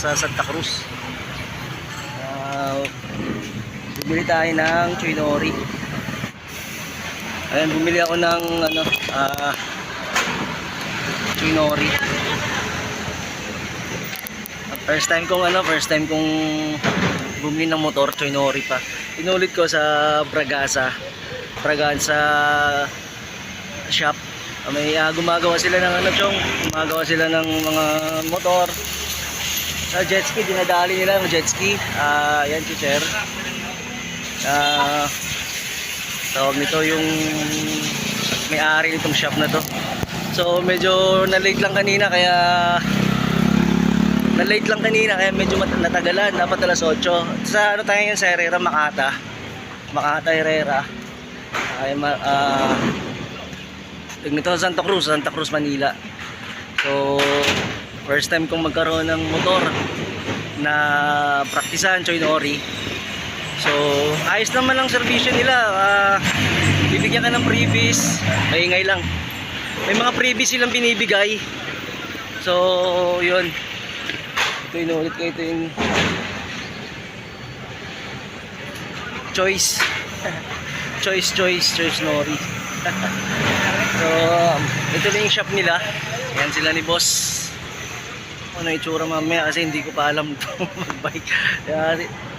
sa Santa Cruz. Bumili tayo ng Choi Nori. Ayan, bumili ako ng Choi Nori. First time kong bumili ng motor, Choi Nori pa. Inulit ko sa Braganza shop. May gumagawa sila ng gumagawa sila ng mga motor. Sa jet ski, dinadali nila ng jet ski. Yan si Sir. Tawag nito yung may-ari nitong shop na to. So medyo na-late lang kanina kaya medyo natagalan. Dapat alas 8. Sa tayo ngayon sa Herrera, Makata Herrera. Nito Santa Cruz, Manila. So first time kong magkaroon ng motor na praktisan Choi Nori. So ayos naman ang serbisyo nila. Bibigyan ka ng freebies, maingay lang. May mga freebies silang binibigay. So yun, ito inulit ko, ito yung Choice Nori. So ito na yung shop nila. Yan sila ni boss. Ano itsura mamaya kasi hindi ko pa alam mag-bike.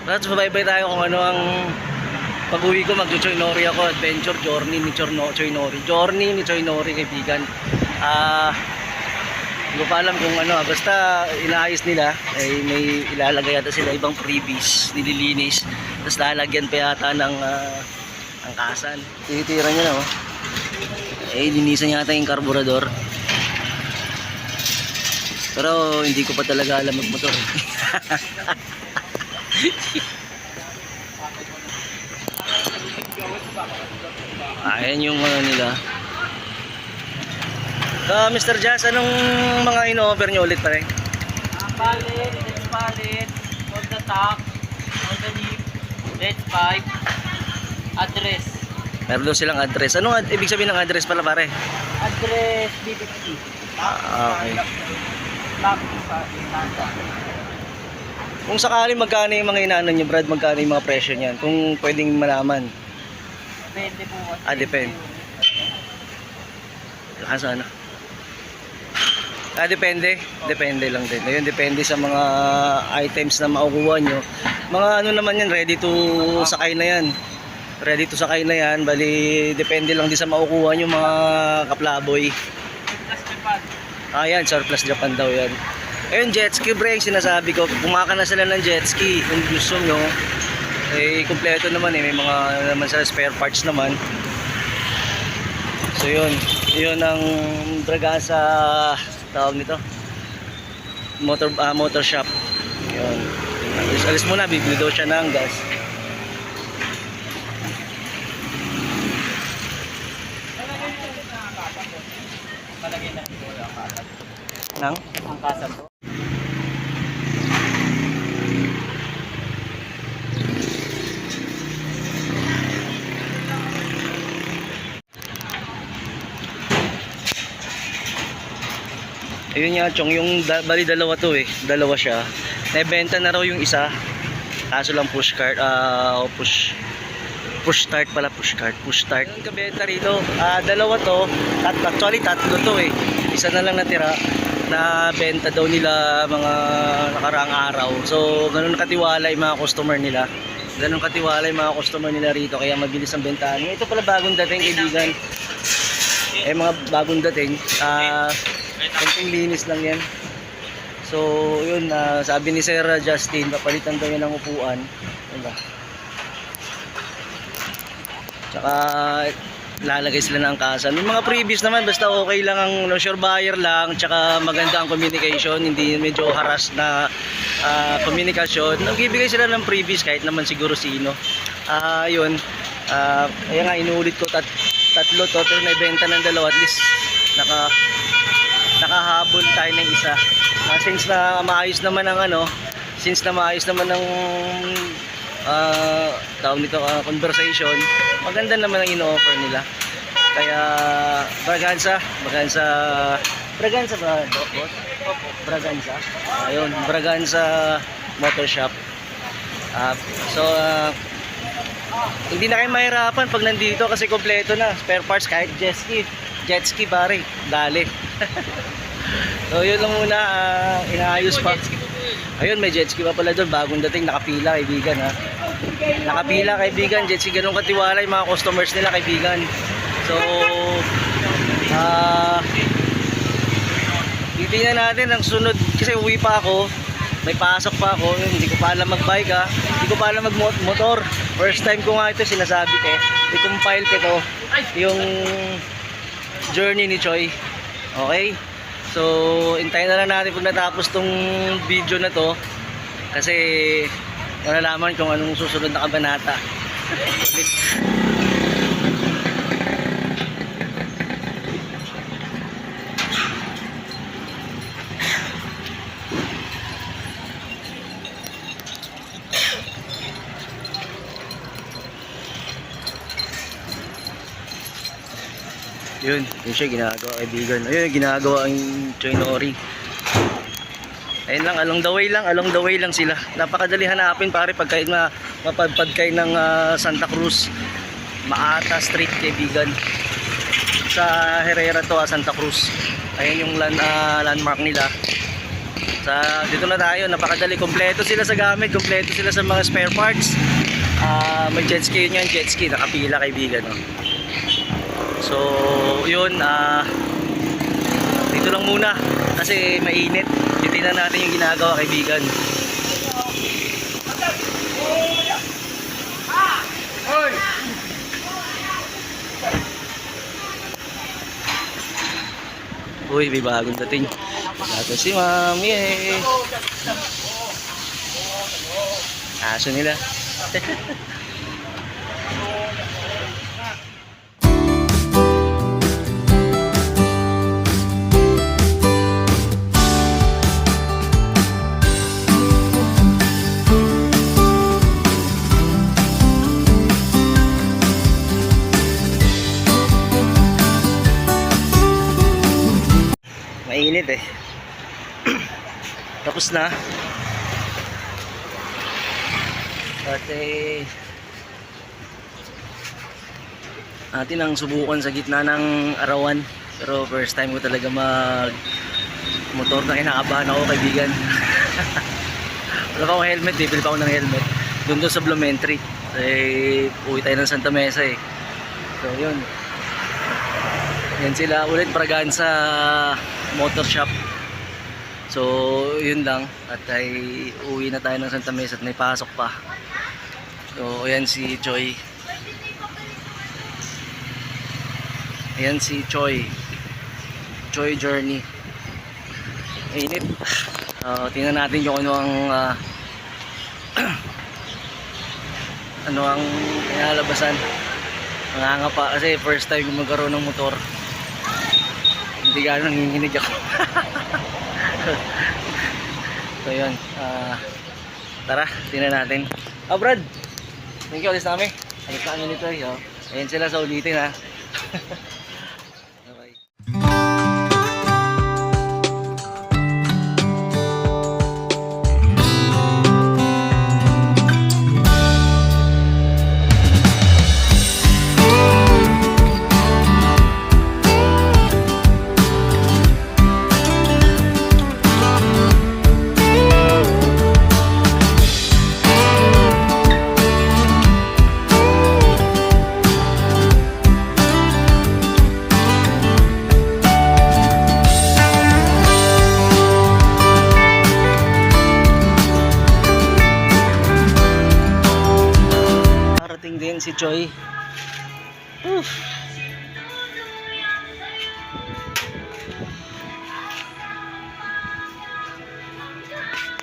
Tapos babay-bay tayo kung ano ang pag-uwi ko. Mag-Choi Nori ako, adventure journey ni Choi Nori kaibigan. Hindi ko pa alam kung ano, basta inaayos nila. May ilalagay yata sila ibang freebies, nililinis. Tapos lalagyan pa yata ng angkasan. Tinitira nyo na linisan yata yung karburador. Pero hindi ko pa talaga alam magmotor. Ayan yung nila. Mr. Jazz, anong mga in-offer nyo ulit pare? Palit, on the top, on the lip, red pipe, address. Meron daw silang address. Anong ibig sabihin ng address pala pare? Address B50. Okay. Lock. Kung sakali magkano yung mga inaano nyo Brad, magkano yung mga presyo niyan? Kung pwedeng malaman. Depende po. Depende. Sana. Depende lang din. Ayun, depende sa mga items na makukuha nyo. Mga ano naman yan, ready to sakay na yan. Bali, depende lang din sa makukuha nyo mga kaplaboy. Yan, surplus Japan daw yan. Ayun, jet ski break, sinasabi ko. Kumaka na sila ng jet ski. Kung gusto nyo, kompleto naman may mga naman sa spare parts naman. So yun ang Braganza, tawag nito, motor shop. Yun. Alis muna, bibili daw siya ng gas. Nang? Ang kasan po. Ayun nga chong, yung bali dalawa to dalawa siya. Naibenta na raw yung isa. Kaso lang push start yung kabenta rito. Dalawa to, actually tatlo to isa na lang natira na benta daw nila mga nakaraang araw. So ganun katiwala yung mga customer nila. Rito kaya mabilis ang bentahan. Ito pala bagong dating kaibigan. Mga bagong dating. Konting linis lang yan. So yun, sabi ni Sir Justin, papalitan daw yan ng upuan. Diba? Tsaka lalagay sila ng angkasan. May mga previous naman, basta okay lang ang sure buyer lang, tsaka maganda ang communication, hindi medyo harass na communication. Nagbibigay sila ng previous kahit naman siguro sino. Yun, kaya nga inuulit ko tatlo to, pero naibenta ng dalawa, at least nakahabol tayo ng isa. Since na maayos naman ng tawag nito, conversation, maganda naman ang ino-offer nila. Kaya Braganza Braganza ba, boss? Opo. Braganza. Ayun, Braganza Motor Shop. So, hindi na kayo mahirapan pag nandito kasi kompleto na. Spare parts kahit jet ski. Jet ski pare, dali. So, yun lang muna. Inaayos pa. Ayun, may jet ski pa pala doon. Bagong dating, nakapila kaibigan ha. Nakapila kaibigan, jet ski. Ganun katiwala yung mga customers nila kaibigan. So, titingnan natin ang sunod kasi uwi pa ako, may pasok pa ako, hindi ko pa alam magbike ha, hindi ko pa alam magmotor, first time ko nga ito sinasabi ko, i-compile ko to yung journey ni Choi. Okay, so hintayin na lang natin pag natapos tong video na to kasi malalaman kung anong susunod na kabanata. Yun siya ginagawa kaibigan. Ayun, ginagawa ang Choi Nori. Ayun lang, along the way lang sila. Napakadali hanapin pare pagka mapadpad kayo ng Santa Cruz. Maata Street kaibigan. Sa Herrera to, Santa Cruz. Ayun yung landmark nila. Dito na tayo, napakadali. Kompleto sila sa gamit, kompleto sila sa mga spare parts. May jet ski yun yan, jet ski. Nakapila kaibigan. No? So, yun, dito lang muna kasi mainit. Titignan natin yung ginagawa kaibigan. Uy, may bagong dating. Ito si Ma'am, yay! Aso nila. Mainit eh. Tapos na. Kasi atin ang subukan sa gitna ng arawan. Pero first time ko talaga mag motor na kinakabahan ako kaibigan. Wala pa akong helmet eh. Pili pa ako ng helmet. Doon sa Blumentry. Eh, uwi tayo ng Santa Mesa eh. So yun. Yan sila ulit Braganza Motor Shop. So yun lang. At ay uwi na tayo ng Santa Mesa at may pasok pa. So ayan si Choi. Ayan si Choi. Choi Journey. Init. Tingnan natin yung ano ang ano ang pinalabasan. Nangangapa kasi first time ko magkaroon ng motor. Hindi gano'n nanginginig ako. So yun, tara, tingnan natin. Brad, thank you, alis na kami. Alis na kami nito eh. Ayan sila sa ulitin ha. Okay. Din si Choi.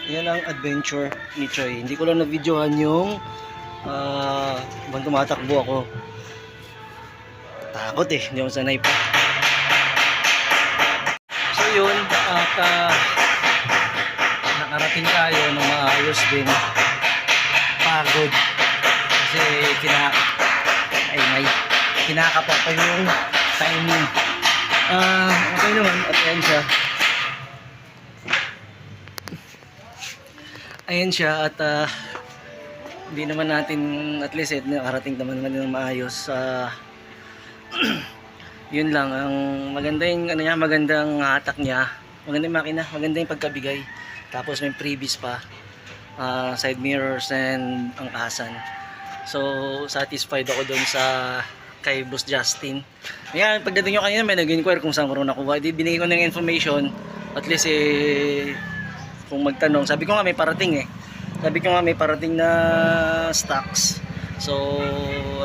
Yan ang adventure ni Choi. Hindi ko lang na-videohan yung bang tumatakbo ako. Takot eh, hindi ako sanay pa. So yun, at nakarating tayo ng maayos din. Pagod. Kasi kinakapa pa yung timing. Okay naman at ayan siya. Ayan siya at hindi naman natin at least nakarating naman ng maayos. Yun lang, ang maganda yung ano niya, magandang hatak niya. Maganda yung makina, maganda yung pagkabigay. Tapos may previous pa. Side mirrors and angkasan. So satisfied ako doon sa kay Boss Justin. Ngayon, pagdating nyo kanina, may nag-inquire kung saan ko rin nakuha. Di binigay ko ng information. At least kung magtanong, sabi ko nga may parating eh. Sabi ko nga may parating na stocks. So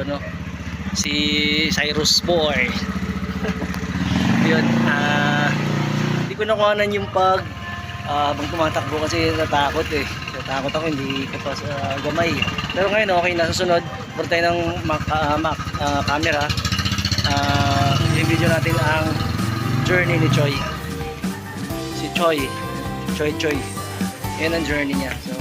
ano, si Cyrus Boy. Yun, hindi ko nakuhanan yung habang tumatakbo kasi natakot eh. Natakot ako, hindi ko pa gamay. Pero ngayon okay na, susunod puro tayo ng camera. I-video natin ang journey ni Choi. Si Choi. Yan ang journey niya. So